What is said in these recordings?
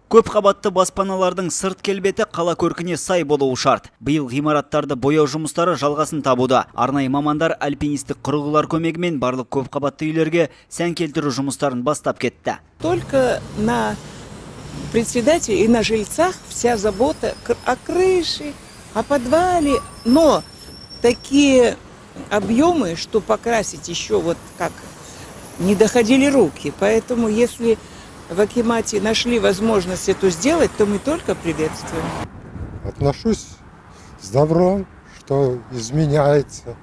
Көп қабатты баспаналардың сырт келбеті қала көркіне сай болуы шарт. Биыл ғимараттарды бояу жұмыстары жалғасын табуда. Арнайы мамандар альпинистік құрылғылар көмегімен барлық көп қабатты үйлерге сән келтіру жұмыстарын бастап кетті. Только на председателе и на жильцах вся забота о крыше, о подвале, но такие объемы, что покрасить еще вот как не доходили руки. Поэтому если в Акимате нашли возможность это сделать, то мы только приветствуем. Отношусь с добром, что изменяется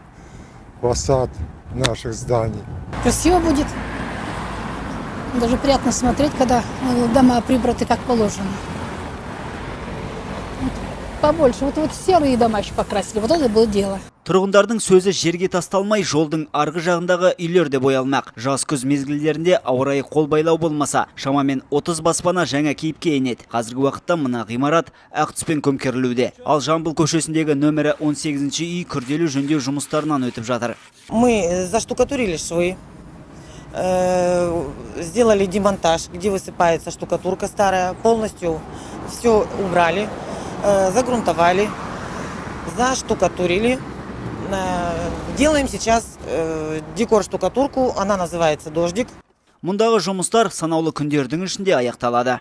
фасад наших зданий. Красиво будет. Даже приятно смотреть, когда дома прибраты как положено. Побольше. Вот серые дома еще покрасили. Вот это было дело. Тұрғындардың сөзі жерге тасталмай, жолдың арғы жағындағы үйлер де боялмақ. Жаз күз мезгілдерінде ауа райы қол байлау болмаса, шамамен 30 баспана жаңа кейіпке енеді. Қазіргі уақытта мына ғимарат ақ түспен көмкерілуде. Ал Жамбыл көшесіндегі нөмірі 18-ші үй күрделі жөндеу жұмыстарынан өтіп жатыр. Мы заштукатурили швы, сделали демонтаж, где высыпается штукатурка старая, полностью все убрали, загрунтовали, заштукатурили. Делаем сейчас декор-штукатурку, она называется «Дождик». Мұндағы жұмыстар санаулы күндердің ішінде аяқталады.